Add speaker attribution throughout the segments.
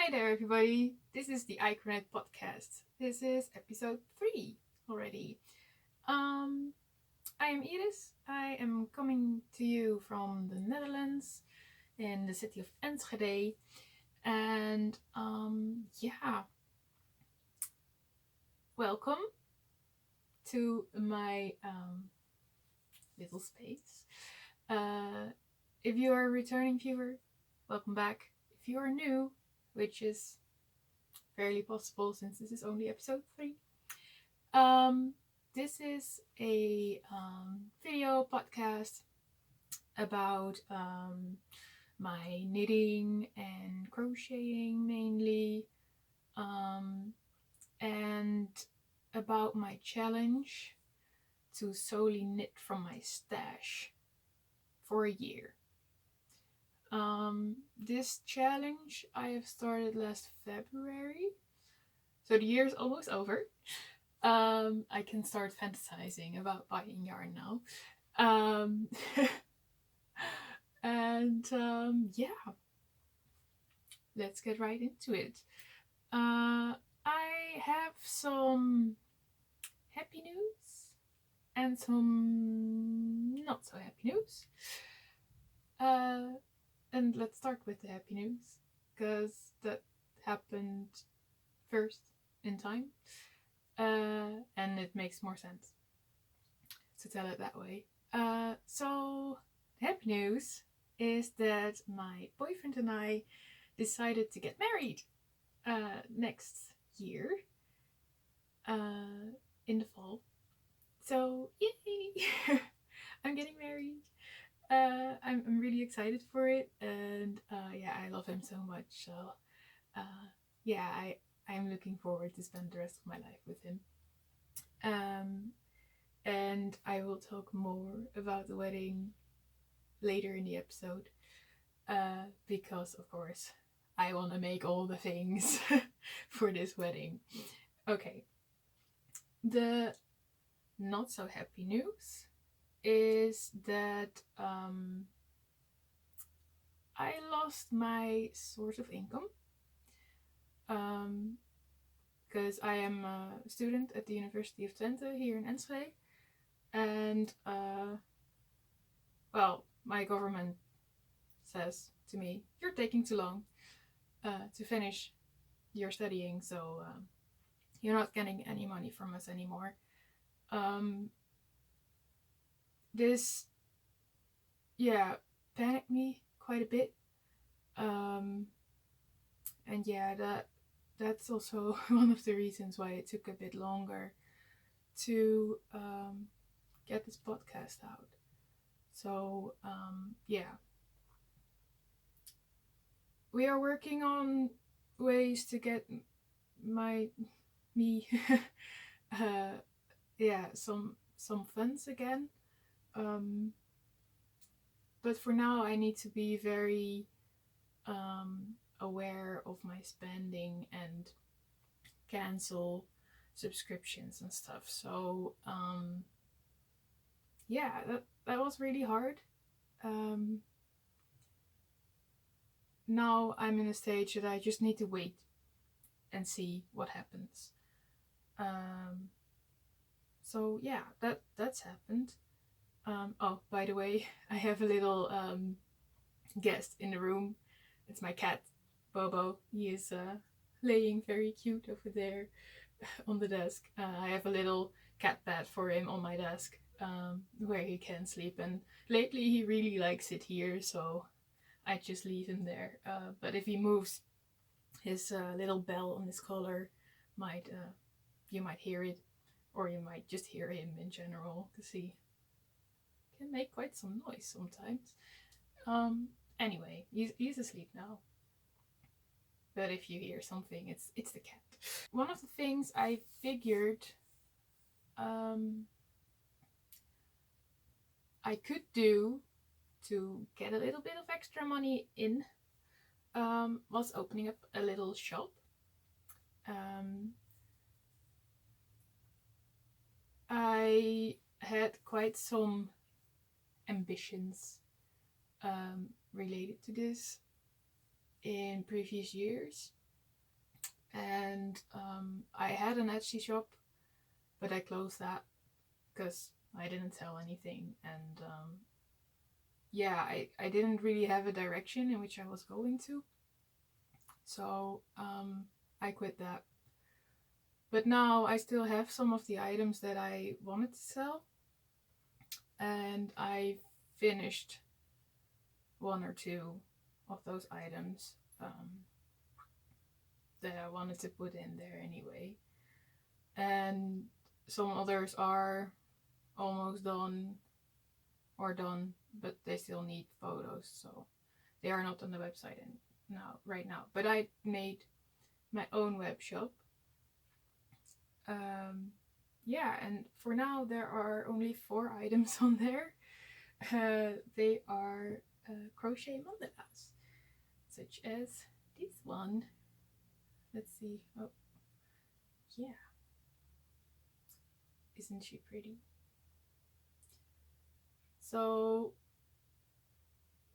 Speaker 1: Hi there, everybody. This is the ICroKnit podcast. This is episode 3 already. I am Iris. I am coming to you from the Netherlands in the city of Enschede. And welcome to my little space. If you are a returning viewer, welcome back. If you are new, which is fairly possible since this is only episode 3. This is a video podcast about my knitting and crocheting mainly, and about my challenge to solely knit from my stash for a year. This challenge I have started last February, so the year is almost over. I can start fantasizing about buying yarn now. Let's get right into it. I have some happy news and some not so happy news. And let's start with the happy news, because that happened first in time. And it makes more sense to tell it that way. So the happy news is that my boyfriend and I decided to get married next year in the fall. So yay! I'm getting married. I'm really excited for it, and I love him so much. So I'm looking forward to spend the rest of my life with him. And I will talk more about the wedding later in the episode, because of course I want to make all the things for this wedding. Okay, the not so happy news is that I lost my source of income, because I am a student at the University of Twente here in Enschede, and my government says to me, you're taking too long to finish your studying, so you're not getting any money from us anymore. This panicked me quite a bit, and that's also one of the reasons why it took a bit longer to get this podcast out. So we are working on ways to get some funds again. But for now I need to be very aware of my spending and cancel subscriptions and stuff. So that was really hard. Now I'm in a stage that I just need to wait and see what happens. That's happened. By the way, I have a little guest in the room. It's my cat, Bobo. He is laying very cute over there on the desk. I have a little cat bed for him on my desk, where he can sleep, and lately he really likes it here, so I just leave him there. But if he moves, his little bell on his collar you might hear it, or you might just hear him in general, because he can make quite some noise sometimes. Anyway, he's asleep now. But if you hear something, it's the cat. One of the things I figured I could do to get a little bit of extra money in was opening up a little shop. I had quite some ambitions related to this in previous years. and I had an Etsy shop, but I closed that because I didn't sell anything, and yeah, I didn't really have a direction in which I was going to, so I quit that. But now I still have some of the items that I wanted to sell, and I finished one or two of those items that I wanted to put in there anyway. And some others are almost done or done, but they still need photos, so they are not on the website right now. But I made my own web shop. Yeah, and for now there are only 4 items on there. They are crochet mandalas, such as this one. Let's see. Oh, yeah. Isn't she pretty? So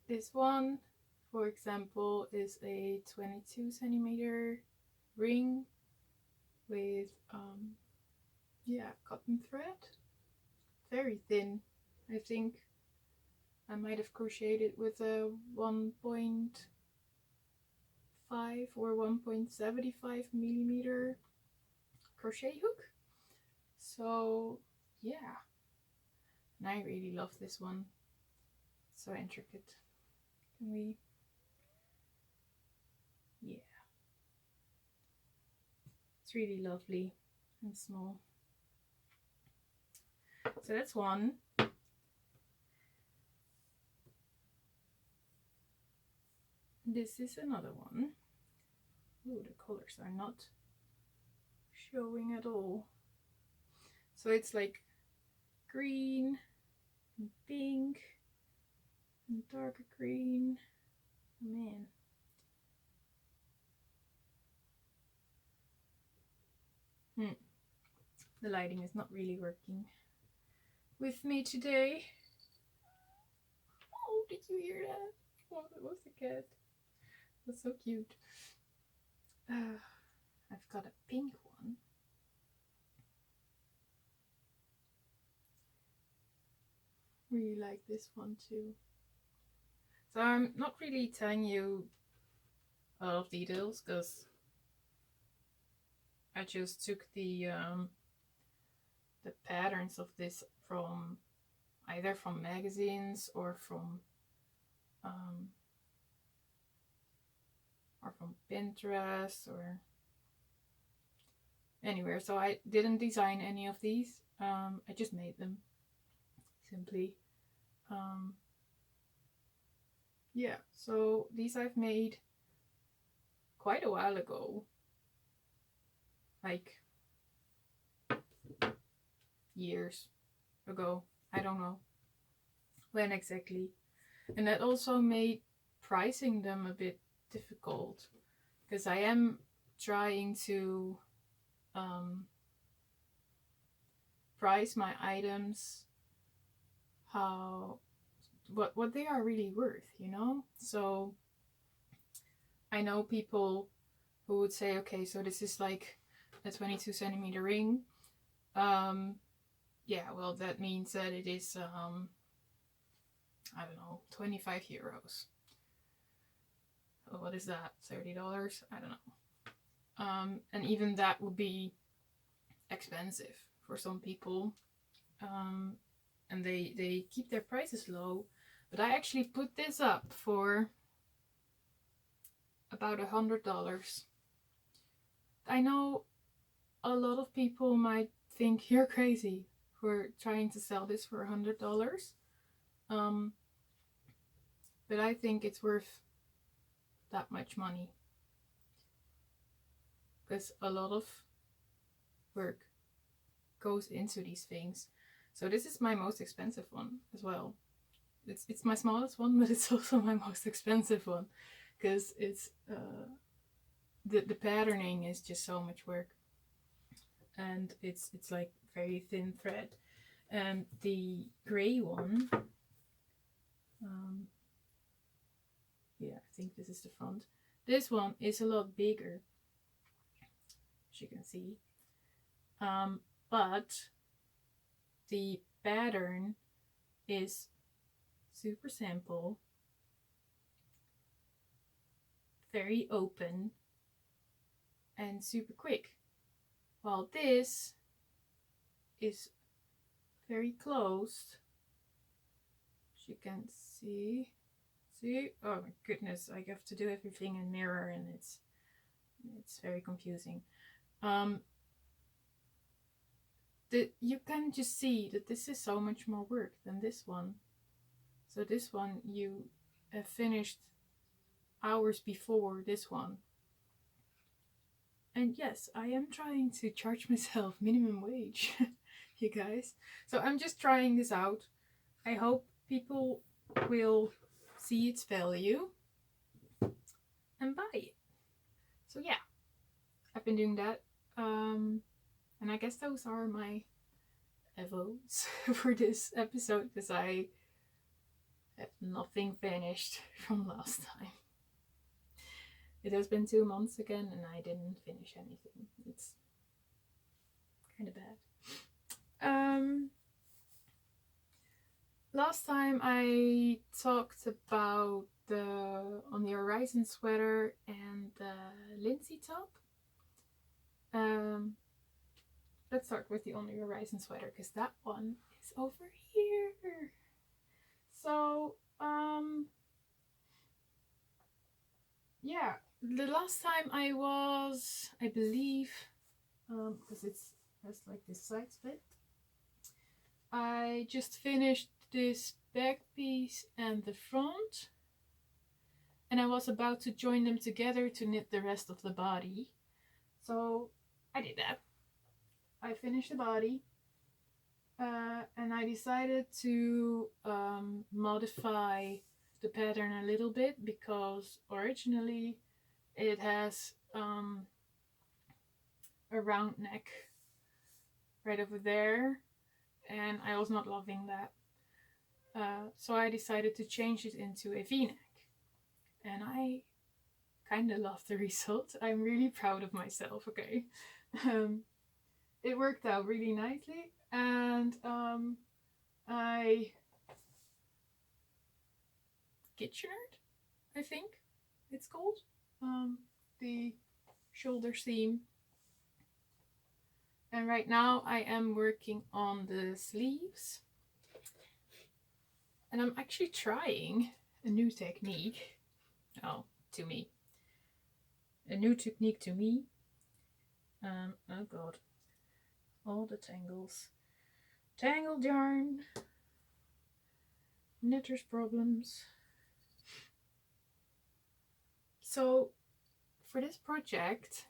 Speaker 1: this one, for example, is a 22 centimeter ring with yeah, cotton thread, very thin. I think I might have crocheted with a 1.5 or 1.75 millimeter crochet hook. So yeah, and I really love this one. It's so intricate. Can we? Yeah, it's really lovely and small. So that's one. This is another one. Ooh, the colors are not showing at all. So it's like green and pink and darker green. Man. The lighting is not really working with me today. Oh, did you hear that? Oh, that was the cat. That's so cute. I've got a pink one. Really like this one too. So I'm not really telling you a lot of details because I just took the patterns of this from either from magazines or from Pinterest or anywhere. So I didn't design any of these. I just made them simply. Yeah, so these I've made quite a while ago, like years ago. I don't know when exactly. And that also made pricing them a bit difficult because I am trying to price my items what they are really worth, you know? So I know people who would say, okay, so this is like a 22 centimeter ring. Yeah, well, that means that it is I don't know, 25 euros. What is that? $30? I don't know. And even that would be expensive for some people. And they keep their prices low. But I actually put this up for about $100. I know a lot of people might think you're crazy for trying to sell this for $100. But I think it's worth that much money because a lot of work goes into these things. So this is my most expensive one as well. It's my smallest one, but it's also my most expensive one because it's the patterning is just so much work, and it's like very thin thread. And the gray one, yeah, I think this is the front. This one is a lot bigger, as you can see. But the pattern is super simple, very open, and super quick. While this is very closed, as you can see. See? Oh my goodness, I have to do everything in mirror and it's very confusing. You can just see that this is so much more work than this one. So this one you have finished hours before this one. And yes, I am trying to charge myself minimum wage, you guys. So I'm just trying this out. I hope people will see its value and buy it. So yeah, I've been doing that. And I guess those are my evos for this episode, because I have nothing finished from last time. It has been 2 months again and I didn't finish anything. It's kind of bad. Last time I talked about the On the Horizon sweater and the Lindsay top. Let's start with the On the Horizon sweater, because that one is over here. So, yeah, the last time I was, I believe, because it has like this side split, I just finished this back piece and the front, and I was about to join them together to knit the rest of the body. So I did that. I finished the body, and I decided to modify the pattern a little bit, because originally it has a round neck right over there, and I was not loving that. So I decided to change it into a V-neck, and I kind of love the result. I'm really proud of myself, okay? It worked out really nicely, and I Kitchenered, I think it's called, the shoulder seam. And right now I am working on the sleeves, and I'm actually trying a new technique. Oh, to me. A new technique to me. Oh god. All the tangles. Tangled yarn. Knitter's problems. So, for this project,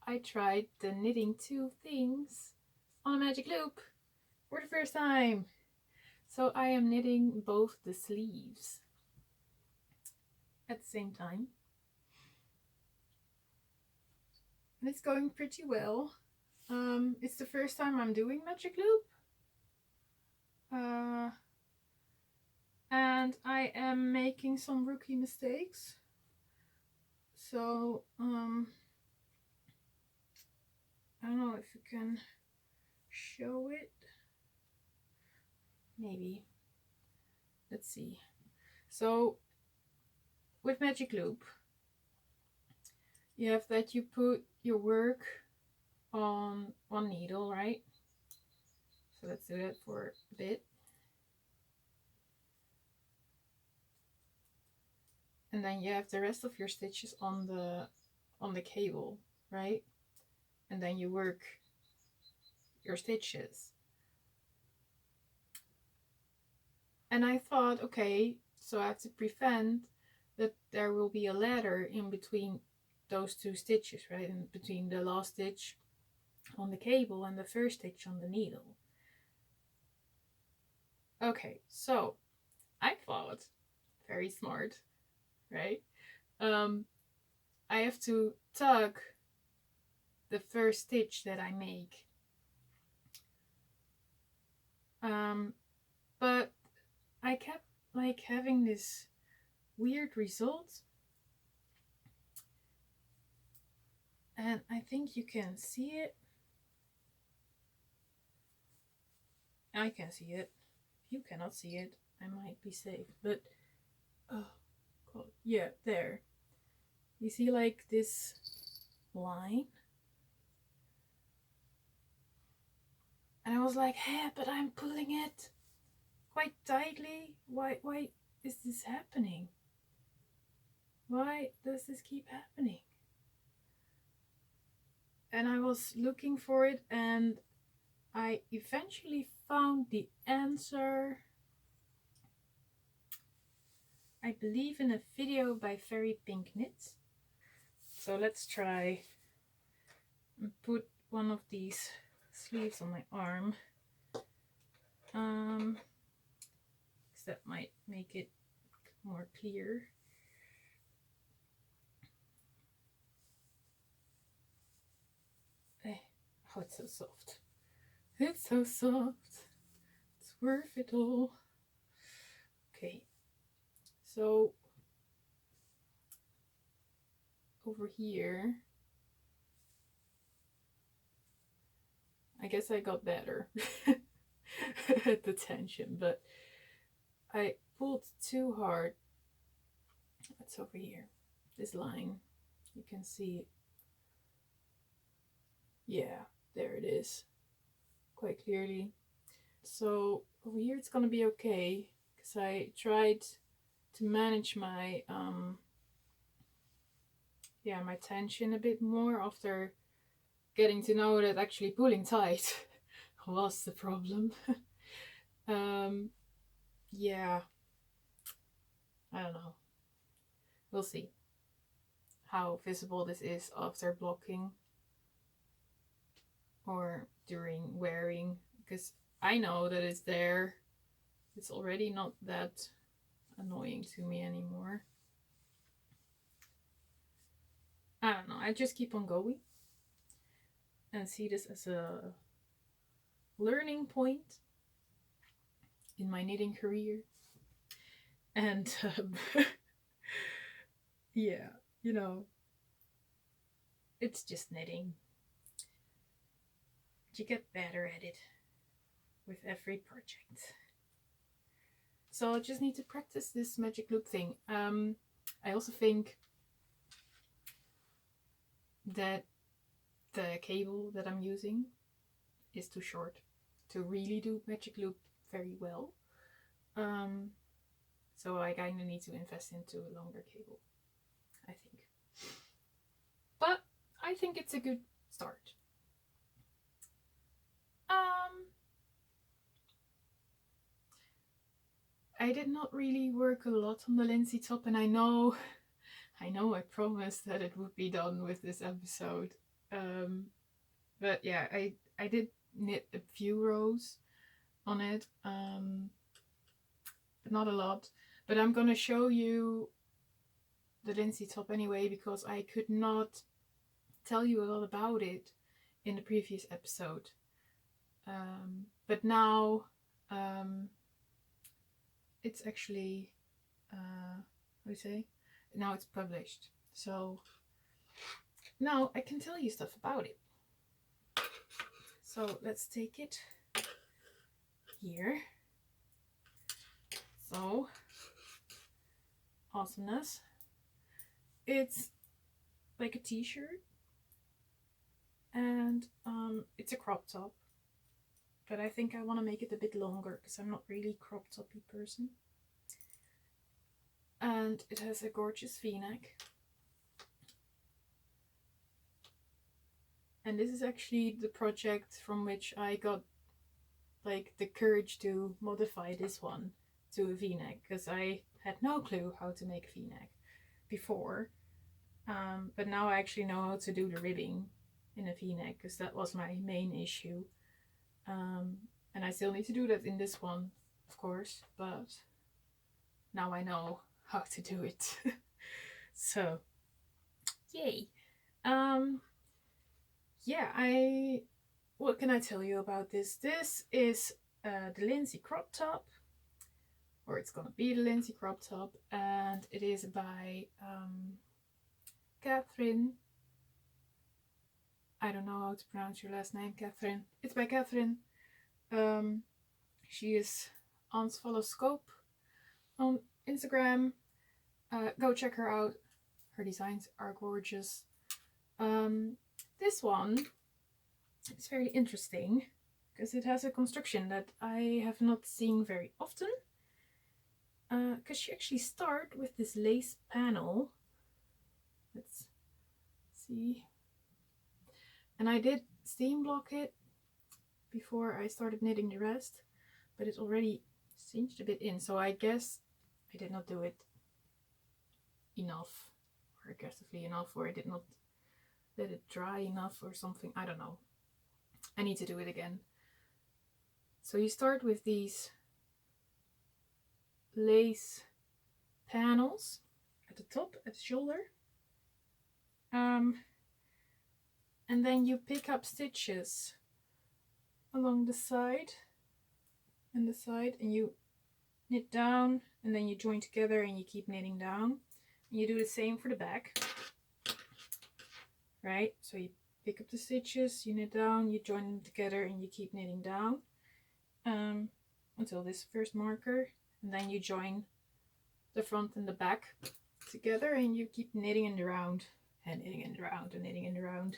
Speaker 1: I tried the knitting 2 things on a magic loop for the first time. So I am knitting both the sleeves at the same time. And it's going pretty well. It's the first time I'm doing magic loop. And I am making some rookie mistakes. So, I don't know if you can show it. Maybe. Let's see. So, with magic loop, you have that you put your work on one needle, right? So let's do that for a bit. And then you have the rest of your stitches on the cable, right? And then you work your stitches. And I thought, okay, so I have to prevent that there will be a ladder in between those 2 stitches, right? In between the last stitch on the cable and the first stitch on the needle. Okay, so I thought, very smart, right? I have to tug the first stitch that I make. But I kept like having this weird result, and And I think you can see it. I can see it. If you cannot see it, I might be safe. But, oh, God. Yeah, there. You see like this line? And I was like, hey, but I'm pulling it quite tightly. Why is this happening? Why does this keep happening? And I was looking for it, and I eventually found the answer, I believe, in a video by Very Pink Knits. So let's try and put one of these sleeves on my arm. Because that might make it more clear. Oh, it's so soft. It's so soft. It's worth it all. Okay. So over here, I guess I got better at the tension, but I pulled too hard. It's over here. This line, you can see. Yeah, there it is, quite clearly. So over here it's gonna be okay, because I tried to manage my my tension a bit more after getting to know that actually pulling tight was the problem. Yeah, I don't know. We'll see how visible this is after blocking or during wearing, because I know that it's there. It's already not that annoying to me anymore. I don't know. I just keep on going and see this as a learning point in my knitting career. And yeah, you know, it's just knitting. You get better at it with every project. So I just need to practice this magic loop thing. I also think that the cable that I'm using is too short to really do magic loop very well. So I kind of need to invest into a longer cable, I think. But I think it's a good start. I did not really work a lot on the Lindsay top, and I know I promised that it would be done with this episode. But yeah, I did knit a few rows on it, but not a lot. But I'm gonna show you the Lindsay top anyway, because I could not tell you a lot about it in the previous episode. But now it's actually, how do you say? Now it's published. So now I can tell you stuff about it. So let's take it here. So, awesomeness. It's like a t-shirt, and it's a crop top, but I think I want to make it a bit longer because I'm not really crop toppy person. And it has a gorgeous v-neck. And this is actually the project from which I got like the courage to modify this one to a v-neck, because I had no clue how to make a v-neck before. But now I actually know how to do the ribbing in a v-neck, because that was my main issue. And I still need to do that in this one, of course, but now I know how to do it. So, yay. Yeah, what can I tell you about this? This is the Lindsay crop top, or it's gonna be the Lindsay crop top, and it is by Catherine I don't know how to pronounce your last name, Catherine. It's by Catherine. She is on Follow Scope on Instagram. Go check her out. Her designs are gorgeous. This one is very interesting because it has a construction that I have not seen very often. Because she actually started with this lace panel. Let's see. And I did steam block it before I started knitting the rest, but it already cinched a bit in, so I guess I did not do it enough or aggressively enough, or I did not let it dry enough or something. I don't know. I need to do it again. So you start with these lace panels at the top, at the shoulder, and then you pick up stitches along the side and the side, and you knit down, and then you join together and you keep knitting down. And you do the same for the back, right? So you pick up the stitches, you knit down, you join them together, and you keep knitting down until this first marker, and then you join the front and the back together, and you keep knitting in the round and knitting in the round and knitting in the round.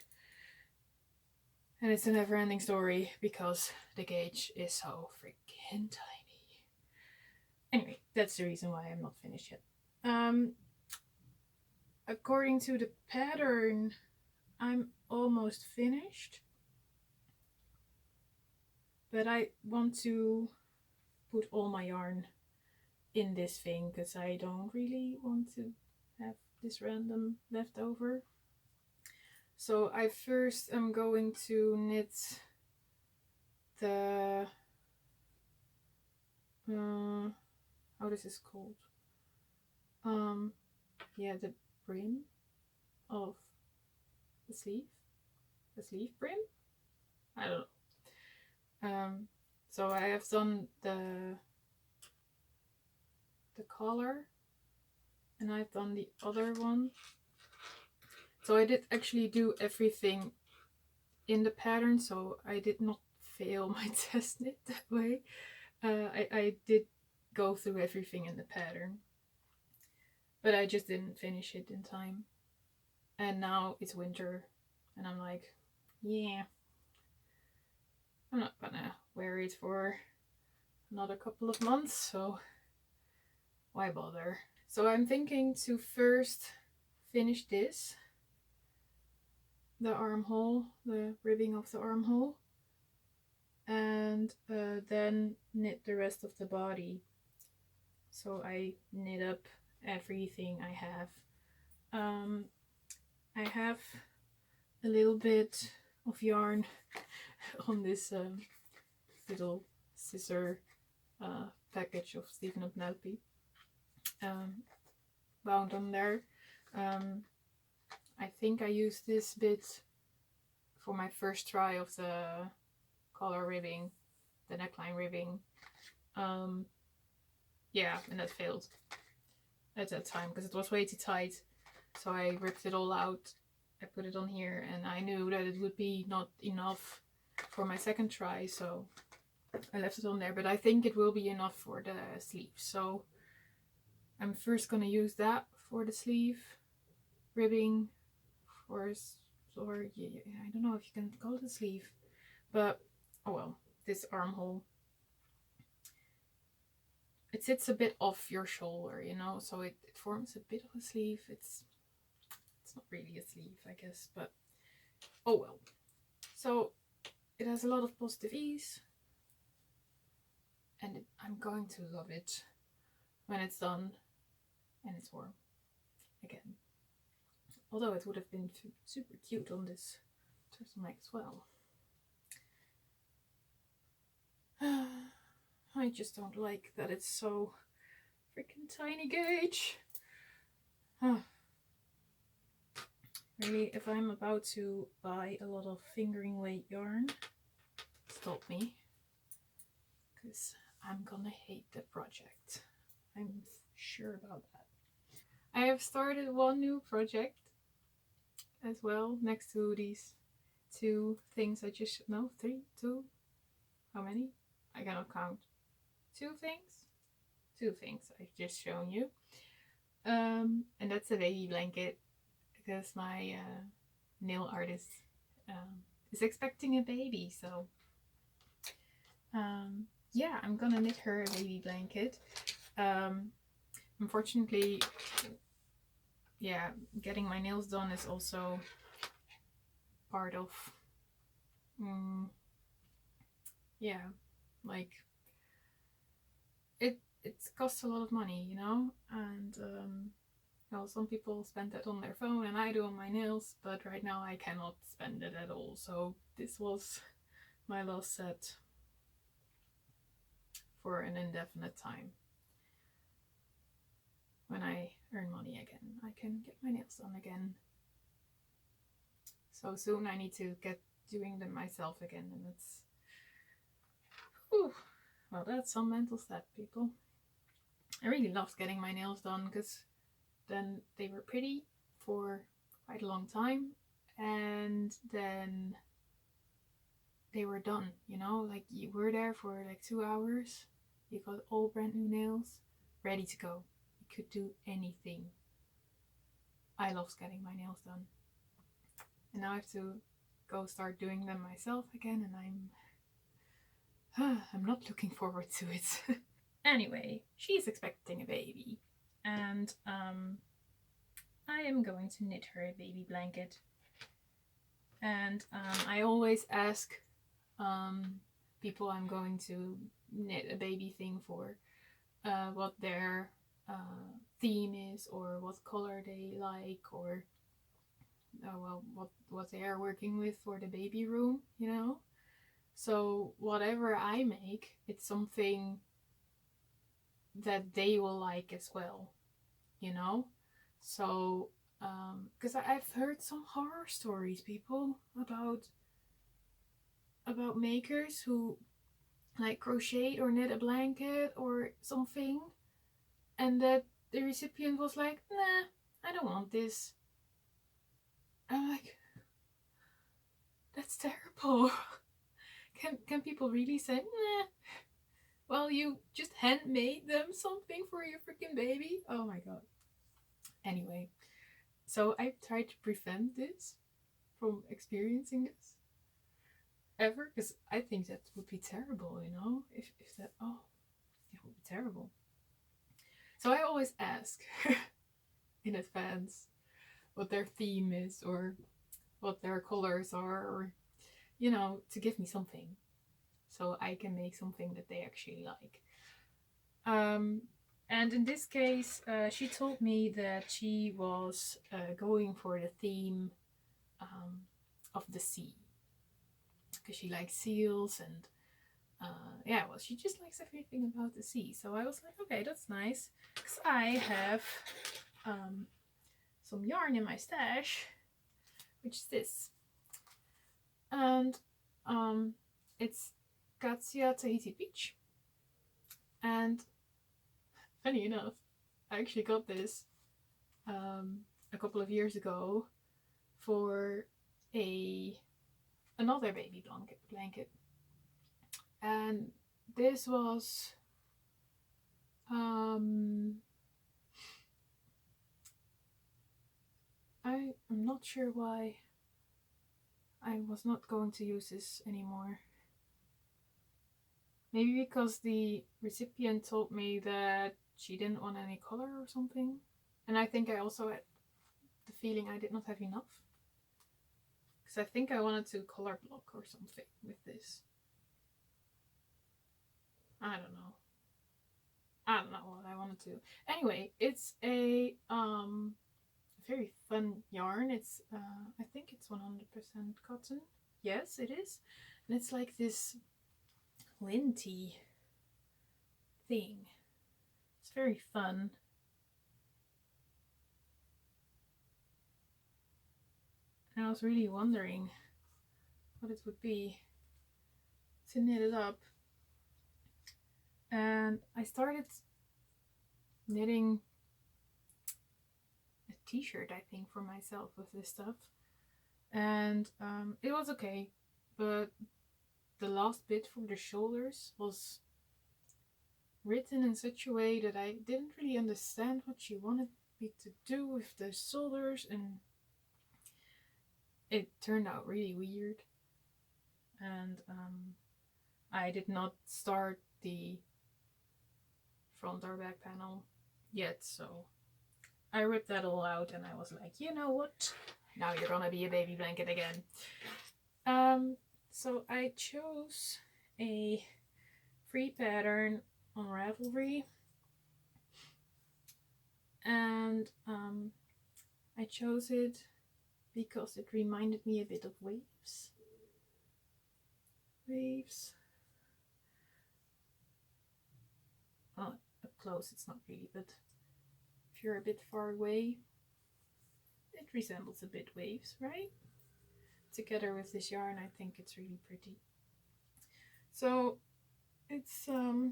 Speaker 1: And it's a never-ending story because the gauge is so freaking tiny. Anyway, that's the reason why I'm not finished yet. According to the pattern, I'm almost finished, but I want to put all my yarn in this thing because I don't really want to have this random left over. So I first am going to knit the how this is called, yeah, the brim of the sleeve brim, I don't know. So I have done the collar, and I've done the other one. So I did actually do everything in the pattern, so I did not fail my test knit that way. I did go through everything in the pattern, but I just didn't finish it in time. And now it's winter, and I'm like, yeah, I'm not gonna wear it for another couple of months, so why bother? So I'm thinking to first finish this, the armhole, the ribbing of the armhole, and then knit the rest of the body. So I knit up everything I have. I have a little bit of yarn on this little scissor package of Stephen & Penelope bound on there. I think I used this bit for my first try of the collar ribbing, the neckline ribbing. Yeah, and that failed at that time because it was way too tight. So I ripped it all out, I put it on here, and I knew that it would be not enough for my second try, so I left it on there. But I think it will be enough for the sleeve. So I'm first gonna use that for the sleeve ribbing, or yeah, I don't know if you can call it a sleeve, but oh well, this armhole. It sits a bit off your shoulder, you know, so it forms a bit of a sleeve. It's not really a sleeve, I guess, but oh well. So it has a lot of positive ease, and I'm going to love it when it's done and it's warm again. Although it would have been super cute on this turtleneck as well. I just don't like that it's so freaking tiny gauge. Really, if I'm about to buy a lot of fingering weight yarn, stop me, because I'm gonna hate the project. I'm sure about that. I have started one new project as well next to these 2 things I just, no, 3, 2, how many? I cannot count. 2 things? 2 things I've just shown you. And that's a baby blanket, because my nail artist is expecting a baby, so yeah, I'm gonna knit her a baby blanket. Unfortunately, yeah, getting my nails done is also part of yeah, like it costs a lot of money, you know, and well, some people spend that on their phone and I do on my nails, but right now I cannot spend it at all. So this was my last set for an indefinite time. When I earn money again, I can get my nails done again. So soon I need to get doing them myself again, and it's, whew, well, that's some mental step, people. I really loved getting my nails done, because then they were pretty for quite a long time, and then they were done, you know, like you were there for like 2 hours, you got all brand new nails ready to go, you could do anything. I loved getting my nails done, and now I have to go start doing them myself again, and I'm not looking forward to it. Anyway, she's expecting a baby, and I am going to knit her a baby blanket. And I always ask people I'm going to knit a baby thing for what their theme is, or what color they like, or well, what they are working with for the baby room, you know. So whatever I make, it's something that they will like as well, you know. So because I've heard some horror stories, people, about makers who like crochet or knit a blanket or something, and that the recipient was like, nah, I don't want this. I'm like, that's terrible. Can people really say, nah, well, you just handmade them something for your freaking baby? Oh my god. Anyway, so I tried to prevent this from experiencing this ever, because I think that would be terrible, you know, if that, oh, it would be terrible. So I always ask in advance what their theme is, or what their colors are, or, you know, to give me something so I can make something that they actually like. And in this case, she told me that she was going for the theme of the sea, because she likes seals, and yeah, well, she just likes everything about the sea. So I was like, okay, that's nice, because I have some yarn in my stash, which is this, and it's Katia Tahiti Beach. And funny enough, I actually got this a couple of years ago for another baby blanket, and this was I'm not sure why I was not going to use this anymore. Maybe because the recipient told me that she didn't want any color or something, and I think I also had the feeling I did not have enough, because I think I wanted to color block or something with this. I don't know what I wanted to. Anyway, it's a very fun yarn. It's I think it's 100% cotton. Yes, it is. And it's like this linty thing. It's very fun. And I was really wondering what it would be to knit it up. And I started knitting a t-shirt, I think, for myself with this stuff. and it was okay, but the last bit for the shoulders was written in such a way that I didn't really understand what she wanted me to do with the shoulders, and it turned out really weird. And I did not start the front or back panel yet, so I ripped that all out and I was like, you know what? Now you're gonna be a baby blanket again. So I chose a free pattern on Ravelry, and I chose it because it reminded me a bit of waves. Well, up close it's not really, but if you're a bit far away, it resembles a bit waves, right? Together with this yarn, I think it's really pretty. So it's not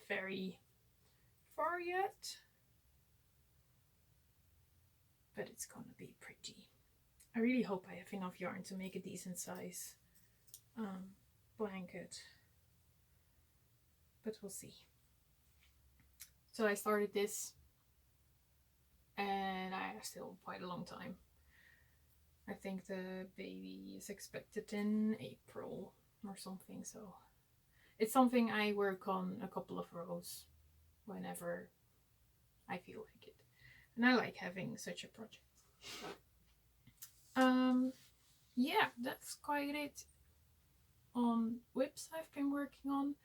Speaker 1: very far yet, but it's gonna be pretty. I really hope I have enough yarn to make a decent size blanket, but we'll see. So I started this, and I have still quite a long time. I think the baby is expected in April or something, so it's something I work on a couple of rows whenever I feel like it. And I like having such a project. Yeah, that's quite it on whips I've been working on.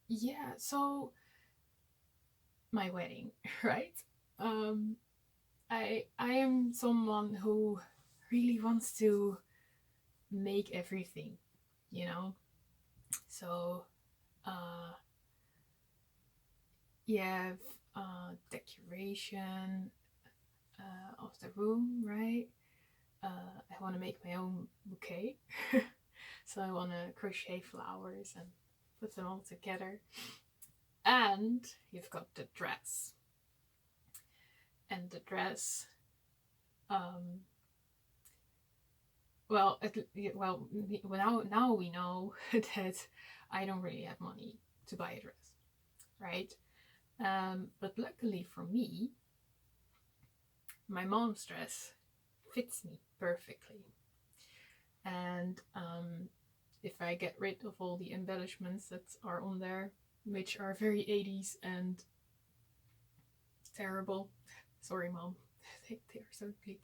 Speaker 1: Yeah, so my wedding, right? I am someone who really wants to make everything, you know. So you have decoration of the room, right? I want to make my own bouquet. So I want to crochet flowers and put them all together. And you've got the dress. And the dress, well, now we know that I don't really have money to buy a dress, right? But luckily for me, my mom's dress fits me perfectly. And if I get rid of all the embellishments that are on there, which are very 80s and terrible, sorry mom, they are so ugly.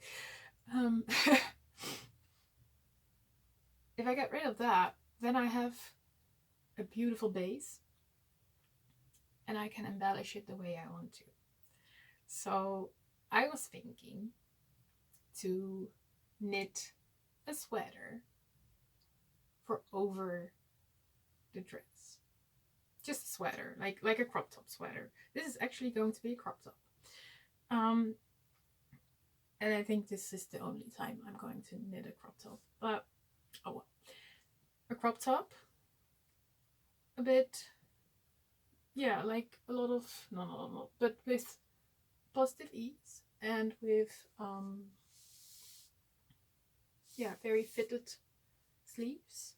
Speaker 1: If I get rid of that, then I have a beautiful base and I can embellish it the way I want to. So I was thinking to knit a sweater for over the dress. Just a sweater, like a crop top sweater. This is actually going to be a crop top. And I think this is the only time I'm going to knit a crop top. But, oh well. A crop top. A bit, yeah, like a lot of, no, but with positive ease and with, yeah, very fitted sleeves.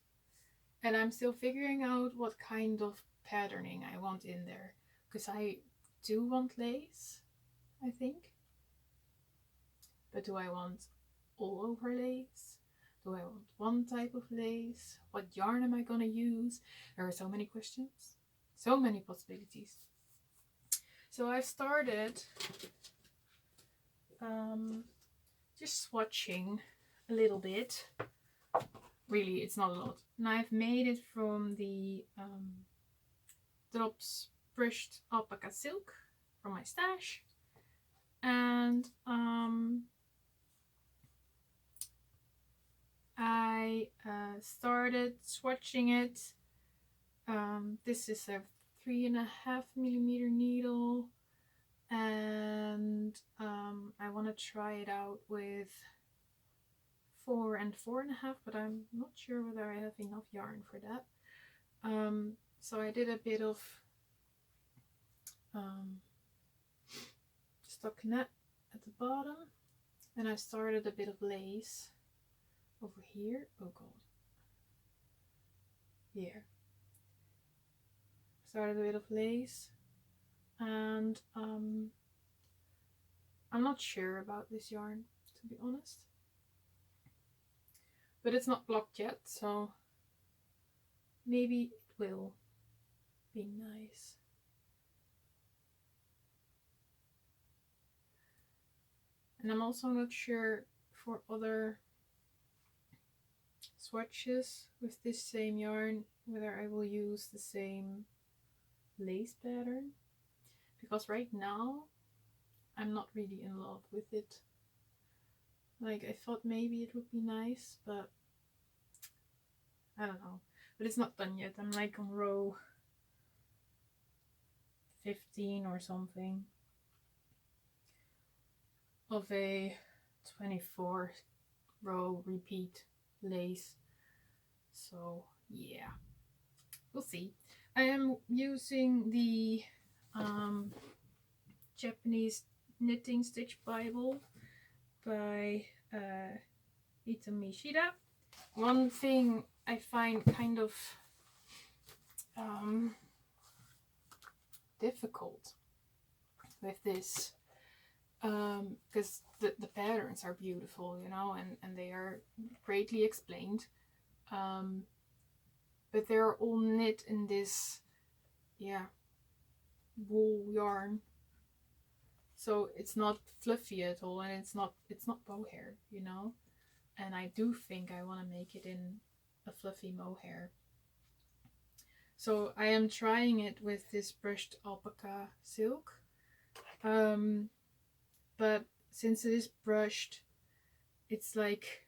Speaker 1: And I'm still figuring out what kind of patterning I want in there, because I do want lace, I think. But do I want all over lace? Do I want one type of lace? What yarn am I gonna use? There are so many questions, so many possibilities. So I've started just swatching a little bit. Really, it's not a lot. And I've made it from the Drops Brushed Alpaca Silk from my stash. And I started swatching it. This is a 3.5mm needle, and I want to try it out with 4 and 4.5, but I'm not sure whether I have enough yarn for that. So I did a bit of stockinette at the bottom. And I started a bit of lace over here. Oh god. Here. Started a bit of lace. And I'm not sure about this yarn, to be honest. But it's not blocked yet, so maybe it will be nice. And I'm also not sure for other swatches with this same yarn whether I will use the same lace pattern, because right now I'm not really in love with it. Like, I thought maybe it would be nice, but I don't know. But it's not done yet. I'm like on row 15 or something of a 24 row repeat lace. So yeah, we'll see. I am using the Japanese knitting stitch Bible by Mishira. One thing I find kind of difficult with this, because the patterns are beautiful, you know, and they are greatly explained, but they're all knit in this, yeah, wool yarn, so it's not fluffy at all, and it's not mohair, you know. And I do think I want to make it in a fluffy mohair. So I am trying it with this brushed alpaca silk. But since it is brushed, it's like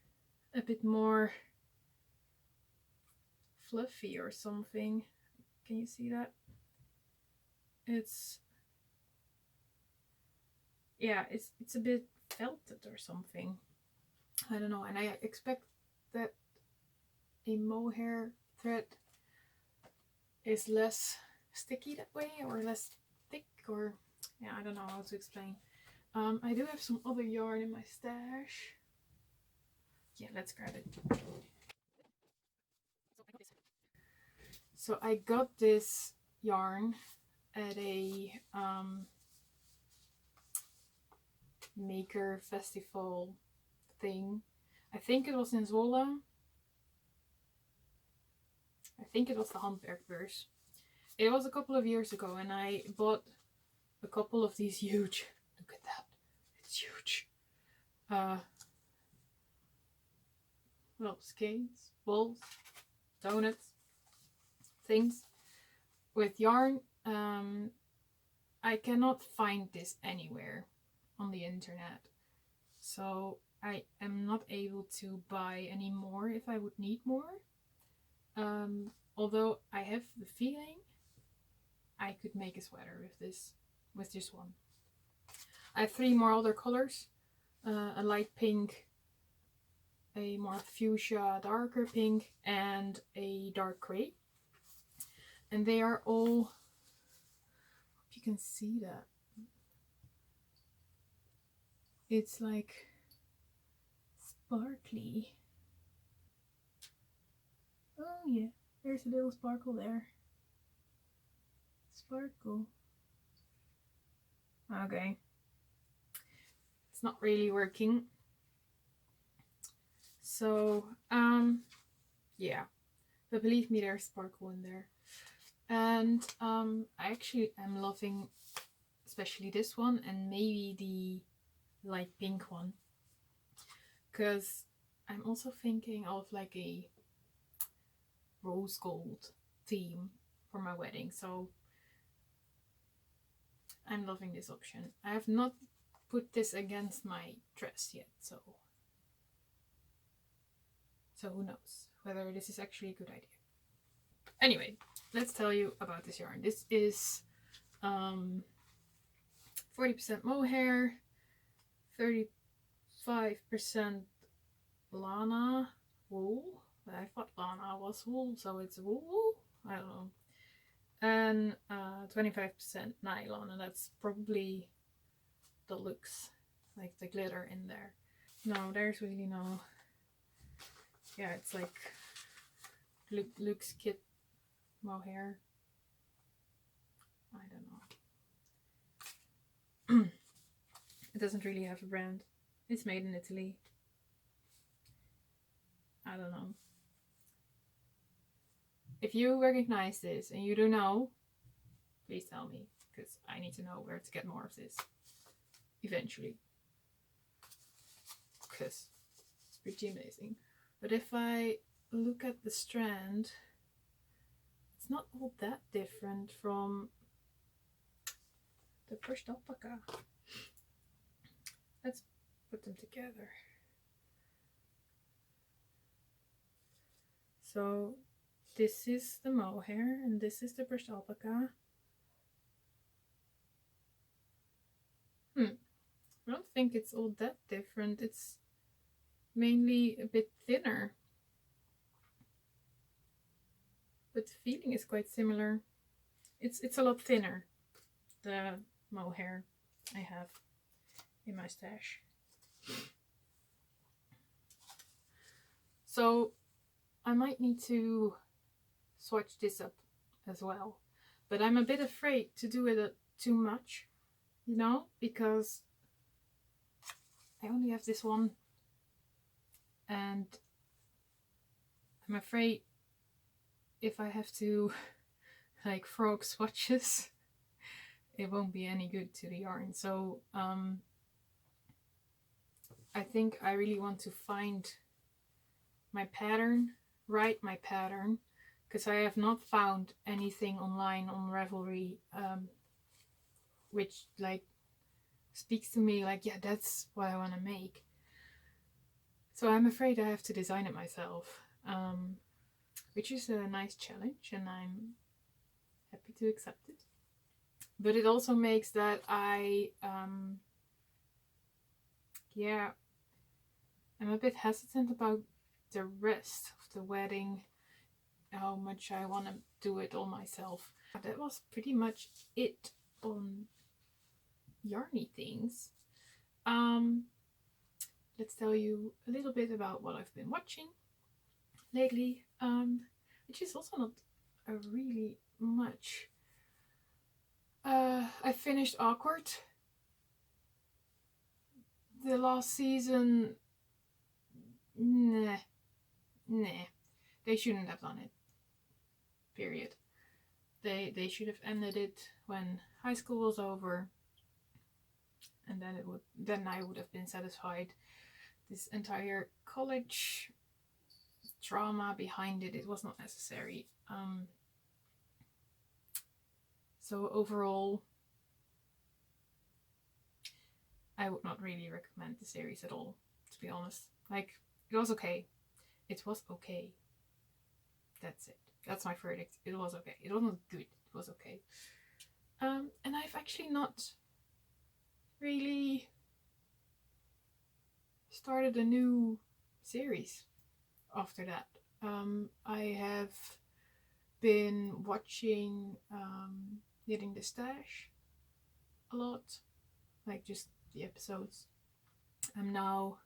Speaker 1: a bit more fluffy or something. Can you see that? It's, yeah, it's a bit felted or something. I don't know, and I expect that a mohair thread is less sticky that way, or less thick, or yeah, I don't know how to explain. I do have some other yarn in my stash. Yeah, let's grab it. So I got this yarn at a maker festival thing. I think it was in Zwolle. I think it was the Handwerkbeurs. It was a couple of years ago, and I bought a couple of these huge, look at that, it's huge, well, skeins, balls, donuts, things with yarn. I cannot find this anywhere on the internet, so I am not able to buy any more if I would need more. Although I have the feeling I could make a sweater with this one. I have 3 more other colors, a light pink, a more fuchsia darker pink, and a dark gray, and they are all, hope you can see that, it's like sparkly. Oh yeah, there's a little sparkle there. Sparkle. Okay, it's not really working. So yeah, but believe me, there's sparkle in there. And I actually am loving especially this one, and maybe the light pink one, because I'm also thinking of like a rose gold theme for my wedding. So I'm loving this option. I have not put this against my dress yet, so who knows whether this is actually a good idea. Anyway, let's tell you about this yarn. This is 40% mohair, 35% Lana wool. But I thought Lana was wool, so it's wool. I don't know. And 25% nylon, and that's probably the luxe like the glitter in there. No, there's really no. Yeah, it's like Luke's Kit Mohair. I don't know. It doesn't really have a brand. It's made in Italy. I don't know. If you recognize this and you don't know, please tell me, because I need to know where to get more of this eventually, because it's pretty amazing. But if I look at the strand, it's not all that different from the brushed alpaca. Let's put them together. So this is the mohair and this is the brushed alpaca. I don't think it's all that different. It's mainly a bit thinner, but the feeling is quite similar. It's a lot thinner, the mohair I have in my stash. So I might need to swatch this up as well, but I'm a bit afraid to do it too much, you know, because I only have this one and I'm afraid if I have to like frog swatches, it won't be any good to the yarn. So I think I really want to find my pattern, write my pattern, because I have not found anything online on Ravelry which like speaks to me like, yeah, that's what I want to make. So I'm afraid I have to design it myself, which is a nice challenge and I'm happy to accept it. But it also makes that I'm a bit hesitant about the rest of the wedding, how much I want to do it all myself. That was pretty much it on yarny things. Let's tell you a little bit about what I've been watching lately, which is also not a really much. I finished Awkward. The last season, nah, they shouldn't have done it. Period. They should have ended it when high school was over, and then I would have been satisfied. This entire college drama behind it was not necessary. So overall, I would not really recommend the series at all, to be honest. Like, it was okay. It was okay. That's it. That's my verdict. It was okay. It wasn't good. It was okay. And I've actually not really started a new series after that. I have been watching Knitting the Stash a lot, like just the episodes. I'm now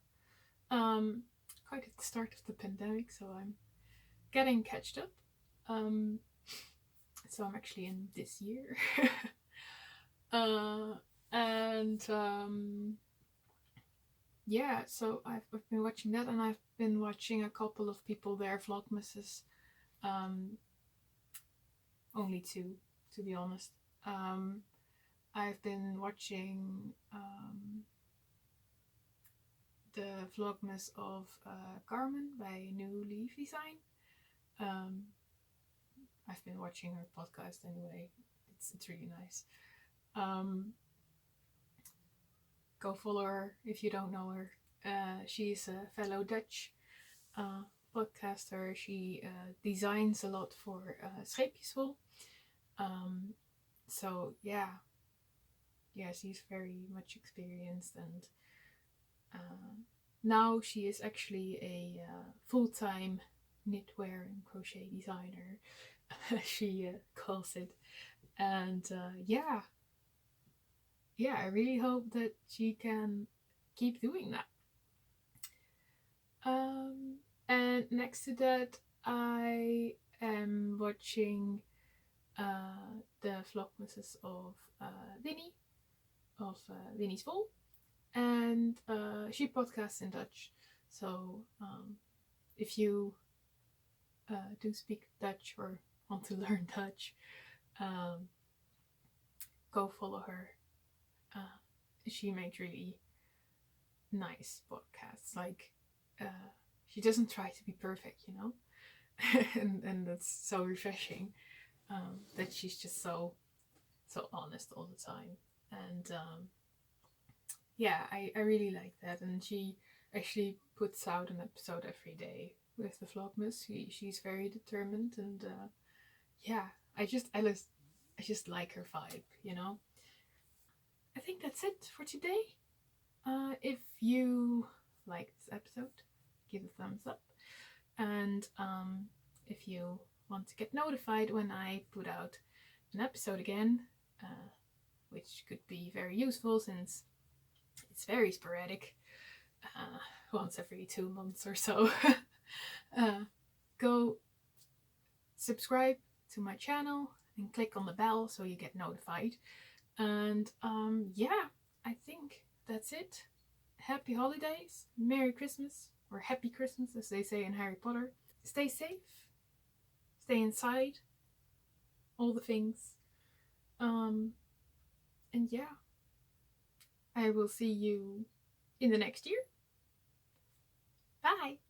Speaker 1: quite at the start of the pandemic, so I'm getting catched up. So I'm actually in this year. Yeah, so I've been watching that, and I've been watching a couple of people their vlogmases. Only two, to be honest. I've been watching the vlogmas of Carmen by New Leaf Design. I've been watching her podcast anyway. It's really nice. Go follow her if you don't know her. She's a fellow Dutch podcaster. She designs a lot for scheepjeswol. So yeah, she's very much experienced, and now she is actually a full-time knitwear and crochet designer. She calls it, and I really hope that she can keep doing that. And next to that, I am watching the vlogmases of Winnie, of Winnie's Vol, and she podcasts in Dutch. So if you do speak Dutch or want to learn Dutch, go follow her. She makes really nice podcasts. Like she doesn't try to be perfect, you know, and that's so refreshing. That she's just so honest all the time, and yeah, I really like that. And she actually puts out an episode every day with the vlogmas. She's very determined, and yeah, I just like her vibe, you know. I think that's it for today. If you like this episode, give a thumbs up, and if you want to get notified when I put out an episode again, which could be very useful since it's very sporadic, once every 2 months or so, go subscribe to my channel and click on the bell so you get notified. And yeah, I think that's it. Happy holidays, Merry Christmas, or Happy Christmas as they say in Harry Potter. Stay safe, stay inside, all the things. And yeah, I will see you in the next year. Bye!